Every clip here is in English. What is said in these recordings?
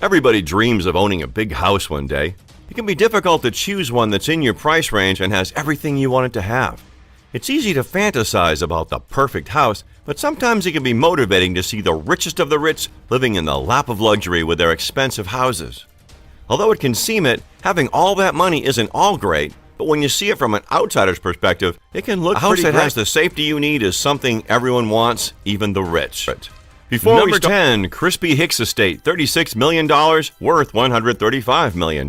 Everybody dreams of owning a big house one day. It can be difficult to choose one that's in your price range and has everything you want it to have. It's easy to fantasize about the perfect house, but sometimes it can be motivating to see the richest of the rich living in the lap of luxury with their expensive houses. Although it can seem it, having all that money isn't all great, but when you see it from an outsider's perspective, it can look pretty great. A house that has the safety you need is something everyone wants, even the rich. Number 10, Crispy Hicks Estate, $36 million, worth $135 million.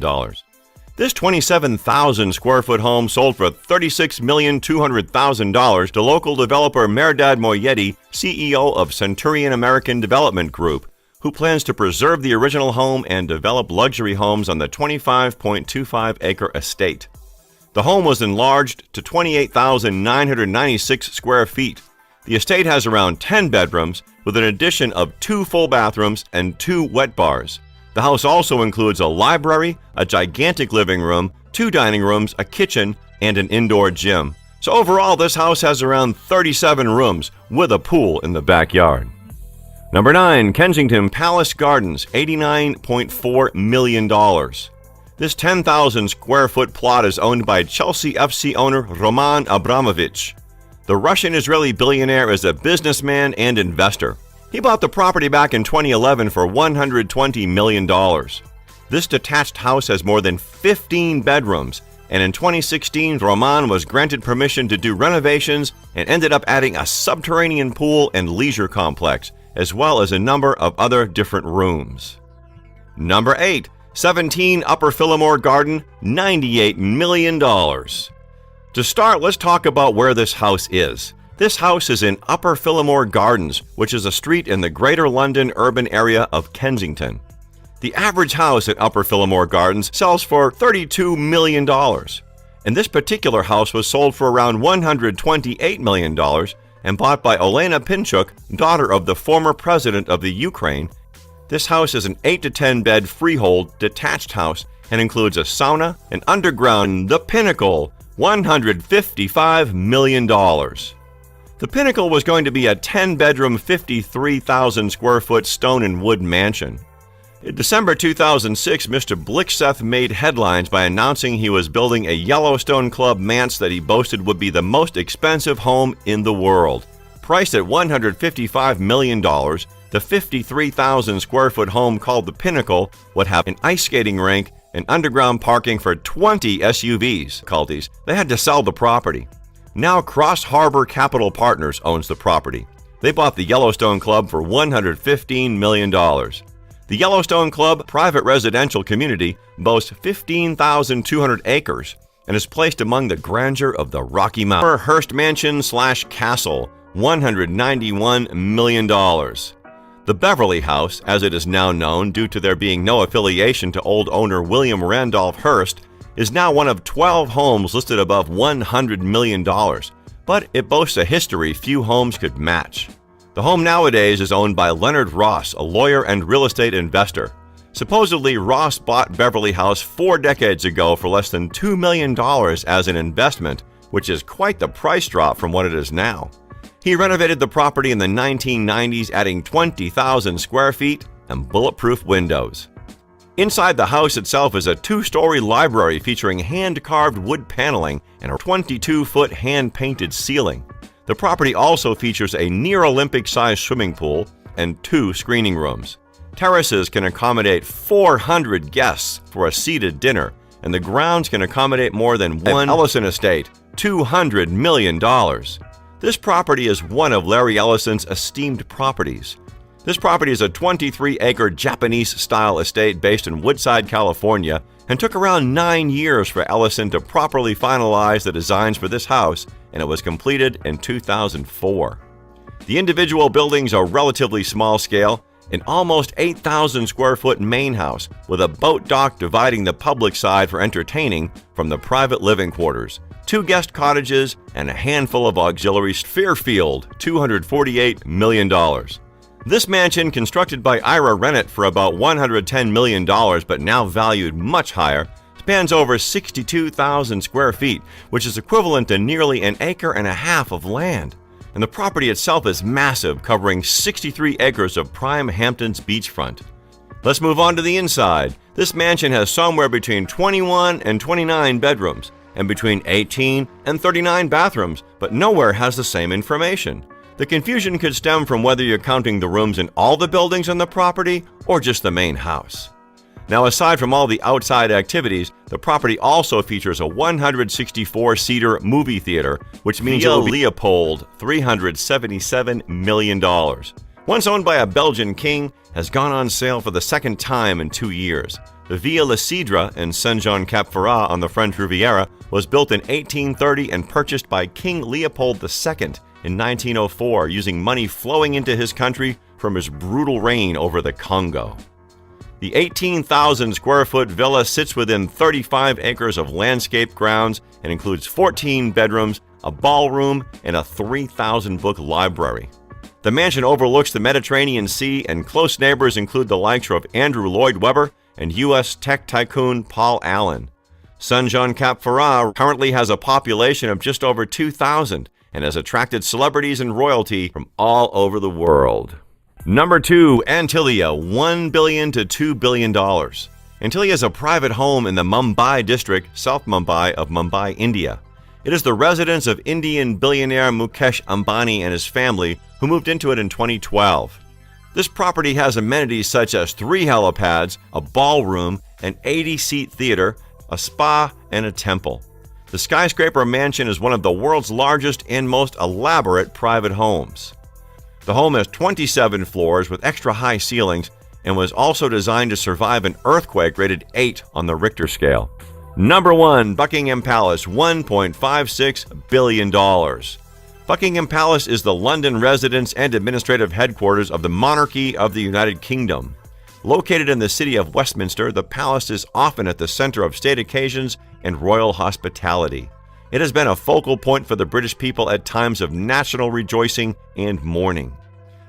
This 27,000 square foot home sold for $36,200,000 to local developer Mehrdad Moyedi, CEO of Centurion American Development Group, who plans to preserve the original home and develop luxury homes on the 25.25-acre estate. The home was enlarged to 28,996 square feet. The estate has around 10 bedrooms, with an addition of 2 full bathrooms and 2 wet bars. The house also includes a library, a gigantic living room, 2 dining rooms, a kitchen, and an indoor gym. So overall, this house has around 37 rooms, with a pool in the backyard. Number 9, Kensington Palace Gardens, $89.4 million. This 10,000 square foot plot is owned by Chelsea FC owner Roman Abramovich. The Russian-Israeli billionaire is a businessman and investor. He bought the property back in 2011 for $120 million. This detached house has more than 15 bedrooms, and in 2016, Roman was granted permission to do renovations and ended up adding a subterranean pool and leisure complex, as well as a number of other different rooms. Number 8, 17 Upper Fillmore Garden, $98 million. To start, let's talk about where this house is. This house is in Upper Fillmore Gardens, which is a street in the Greater London urban area of Kensington. The average house at Upper Fillmore Gardens sells for $32 million. And this particular house was sold for around $128 million and bought by Olena Pinchuk, daughter of the former president of the Ukraine. This house is an 8 to 10 bed freehold detached house and includes a sauna, an underground, The Pinnacle, $155 million. The Pinnacle was going to be a 10-bedroom, 53,000 square foot stone and wood mansion. In December 2006, Mr. Blixseth made headlines by announcing he was building a Yellowstone Club manse that he boasted would be the most expensive home in the world. Priced at $155 million, the 53,000 square foot home called The Pinnacle would have an ice skating rink and underground parking for 20 SUVs. They had to sell the property. Now Cross Harbor Capital Partners owns the property. They bought the Yellowstone Club for $115 million. The Yellowstone Club private residential community boasts 15,200 acres and is placed among the grandeur of the Rocky Mountains. Hearst Mansion/Castle, $191 million. The Beverly House, as it is now known due to there being no affiliation to old owner William Randolph Hearst, is now one of 12 homes listed above $100 million, but it boasts a history few homes could match. The home nowadays is owned by Leonard Ross, a lawyer and real estate investor. Supposedly, Ross bought Beverly House 4 decades ago for less than $2 million as an investment, which is quite the price drop from what it is now. He renovated the property in the 1990s, adding 20,000 square feet and bulletproof windows. Inside the house itself is a 2-story library featuring hand-carved wood paneling and a 22-foot hand-painted ceiling. The property also features a near-Olympic-sized swimming pool and 2 screening rooms. Terraces can accommodate 400 guests for a seated dinner, and the grounds can accommodate more than one Ellison estate, $200 million. This property is one of Larry Ellison's esteemed properties. This property is a 23-acre Japanese-style estate based in Woodside, California, and took around 9 years for Ellison to properly finalize the designs for this house, and it was completed in 2004. The individual buildings are relatively small scale, an almost 8,000 square foot main house with a boat dock dividing the public side for entertaining from the private living quarters, 2 guest cottages, and a handful of auxiliaries. Fairfield, $248 million. This mansion, constructed by Ira Rennett for about $110 million but now valued much higher, spans over 62,000 square feet, which is equivalent to nearly an acre and a half of land. And the property itself is massive, covering 63 acres of prime Hamptons beachfront. Let's move on to the inside. This mansion has somewhere between 21 and 29 bedrooms, and between 18 and 39 bathrooms, but nowhere has the same information. The confusion could stem from whether you're counting the rooms in all the buildings on the property or just the main house. Now, aside from all the outside activities, the property also features a 164-seater movie theater, which means Villa Leopold, $377 million. Once owned by a Belgian king, has gone on sale for the second time in 2 years. The Villa Le Cidre in Saint-Jean-Cap-Ferrat on the French Riviera was built in 1830 and purchased by King Leopold II in 1904 using money flowing into his country from his brutal reign over the Congo. The 18,000-square-foot villa sits within 35 acres of landscaped grounds and includes 14 bedrooms, a ballroom, and a 3,000-book library. The mansion overlooks the Mediterranean Sea, and close neighbors include the likes of Andrew Lloyd Webber and U.S. tech tycoon Paul Allen. Saint-Jean-Cap-Ferrat currently has a population of just over 2,000 and has attracted celebrities and royalty from all over the world. Number 2, Antilia, $1 billion to $2 billion. Antilia is a private home in the Mumbai district, South Mumbai of Mumbai, India. It is the residence of Indian billionaire Mukesh Ambani and his family, who moved into it in 2012. This property has amenities such as 3 helipads, a ballroom, an 80-seat theater, a spa, and a temple. The skyscraper mansion is one of the world's largest and most elaborate private homes. The home has 27 floors with extra high ceilings and was also designed to survive an earthquake rated 8 on the Richter scale. Number 1, Buckingham Palace, $1.56 billion. Buckingham Palace is the London residence and administrative headquarters of the Monarchy of the United Kingdom. Located in the city of Westminster, the palace is often at the center of state occasions and royal hospitality. It has been a focal point for the British people at times of national rejoicing and mourning.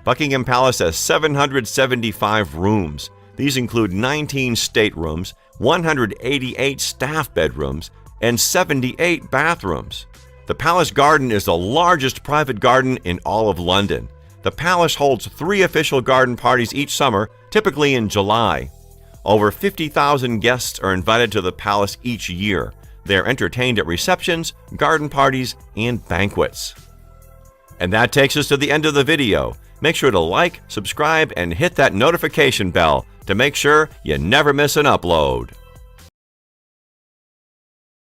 Buckingham Palace has 775 rooms. These include 19 staterooms, 188 staff bedrooms, and 78 bathrooms. The Palace Garden is the largest private garden in all of London. The palace holds 3 official garden parties each summer, typically in July. Over 50,000 guests are invited to the palace each year. They are entertained at receptions, garden parties, and banquets. And that takes us to the end of the video. Make sure to like, subscribe, and hit that notification bell to make sure you never miss an upload.